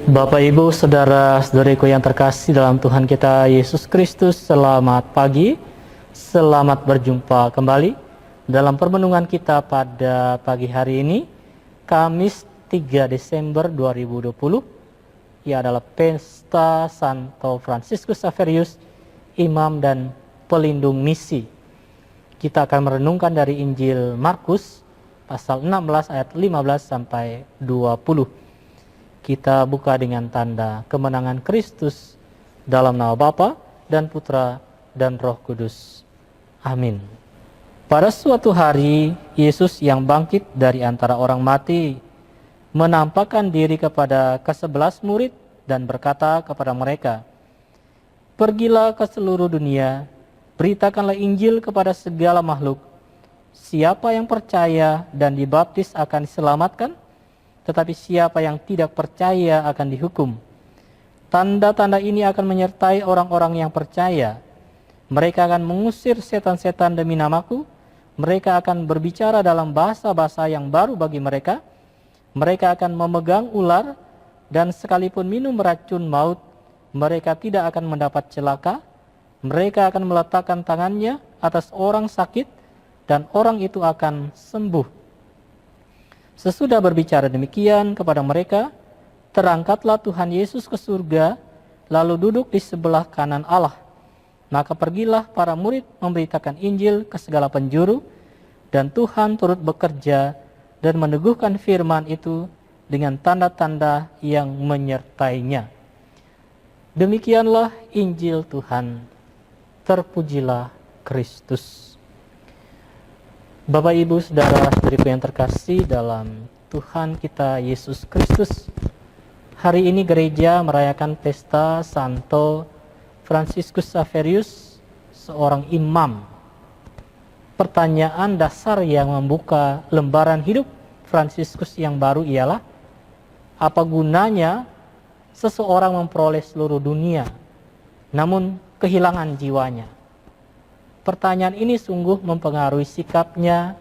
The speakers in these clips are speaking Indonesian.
Bapak, Ibu, Saudara-saudariku yang terkasih dalam Tuhan kita Yesus Kristus, selamat pagi, selamat berjumpa kembali dalam permenungan kita pada pagi hari ini, Kamis 3 Desember 2020, ia adalah Pesta Santo Fransiskus Xaverius, Imam dan Pelindung Misi. Kita akan merenungkan dari Injil Markus, pasal 16 ayat 15 sampai 20. Kita buka dengan tanda kemenangan Kristus dalam nama Bapa dan Putra dan Roh Kudus. Amin. Pada suatu hari, Yesus yang bangkit dari antara orang mati menampakkan diri kepada ke-11 murid dan berkata kepada mereka, "Pergilah ke seluruh dunia, beritakanlah Injil kepada segala makhluk. Siapa yang percaya dan dibaptis akan diselamatkan, tetapi siapa yang tidak percaya akan dihukum. Tanda-tanda ini akan menyertai orang-orang yang percaya. Mereka akan mengusir setan-setan demi namaku. Mereka akan berbicara dalam bahasa-bahasa yang baru bagi mereka. Mereka akan memegang ular, dan sekalipun minum racun maut, mereka tidak akan mendapat celaka. Mereka akan meletakkan tangannya atas orang sakit, dan orang itu akan sembuh." Sesudah berbicara demikian kepada mereka, terangkatlah Tuhan Yesus ke surga, lalu duduk di sebelah kanan Allah. Maka pergilah para murid memberitakan Injil ke segala penjuru, dan Tuhan turut bekerja dan meneguhkan firman itu dengan tanda-tanda yang menyertainya. Demikianlah Injil Tuhan. Terpujilah Kristus. Bapak, Ibu, Saudara-saudariku yang terkasih dalam Tuhan kita Yesus Kristus, hari ini gereja merayakan pesta Santo Fransiskus Xaverius, seorang imam. Pertanyaan dasar yang membuka lembaran hidup Fransiskus yang baru ialah, apa gunanya seseorang memperoleh seluruh dunia, namun kehilangan jiwanya? Pertanyaan ini sungguh mempengaruhi sikapnya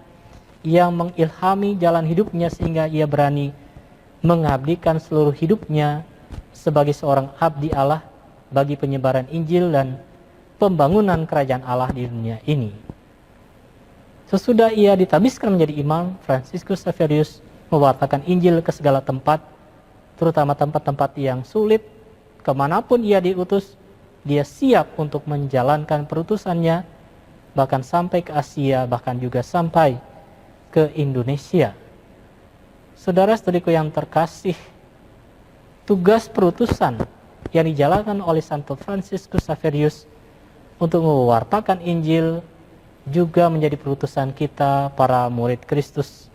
yang mengilhami jalan hidupnya sehingga ia berani mengabdikan seluruh hidupnya sebagai seorang abdi Allah bagi penyebaran Injil dan pembangunan kerajaan Allah di dunia ini. Sesudah ia ditabiskan menjadi imam, Fransiskus Xaverius mewartakan Injil ke segala tempat, terutama tempat-tempat yang sulit. Kemanapun ia diutus, dia siap untuk menjalankan perutusannya, bahkan sampai ke Asia, bahkan juga sampai ke Indonesia. Saudara-saudariku yang terkasih, tugas perutusan yang dijalankan oleh Santo Fransiskus Xaverius untuk mewartakan Injil juga menjadi perutusan kita para murid Kristus.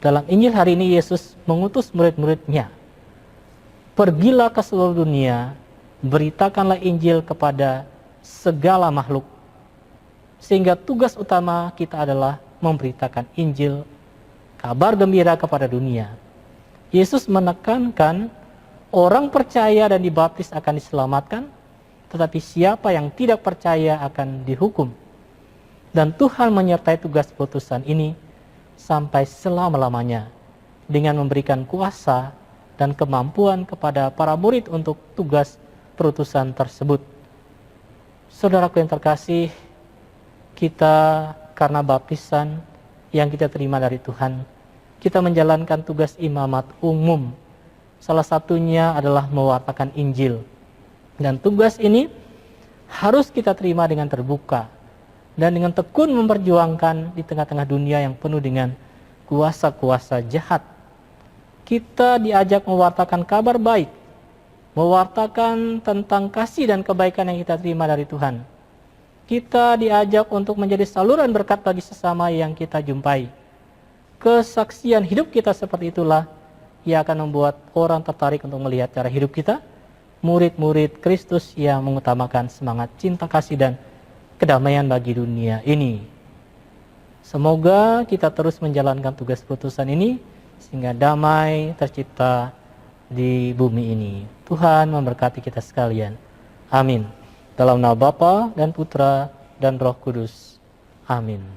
Dalam Injil hari ini Yesus mengutus murid-muridnya, "Pergilah ke seluruh dunia, beritakanlah Injil kepada segala makhluk." Sehingga tugas utama kita adalah memberitakan Injil, kabar gembira kepada dunia. Yesus menekankan orang percaya dan dibaptis akan diselamatkan, tetapi siapa yang tidak percaya akan dihukum. Dan Tuhan menyertai tugas perutusan ini sampai selama-lamanya dengan memberikan kuasa dan kemampuan kepada para murid untuk tugas perutusan tersebut. Saudaraku yang terkasih, kita karena baptisan yang kita terima dari Tuhan, kita menjalankan tugas imamat umum. Salah satunya adalah mewartakan Injil. Dan tugas ini harus kita terima dengan terbuka dan dengan tekun memperjuangkan di tengah-tengah dunia yang penuh dengan kuasa-kuasa jahat. Kita diajak mewartakan kabar baik, mewartakan tentang kasih dan kebaikan yang kita terima dari Tuhan. Kita diajak untuk menjadi saluran berkat bagi sesama yang kita jumpai. Kesaksian hidup kita seperti itulah yang akan membuat orang tertarik untuk melihat cara hidup kita, murid-murid Kristus yang mengutamakan semangat cinta kasih dan kedamaian bagi dunia ini. Semoga kita terus menjalankan tugas perutusan ini sehingga damai tercipta di bumi ini. Tuhan memberkati kita sekalian. Amin. Dalam nama Bapa dan Putra dan Roh Kudus. Amin.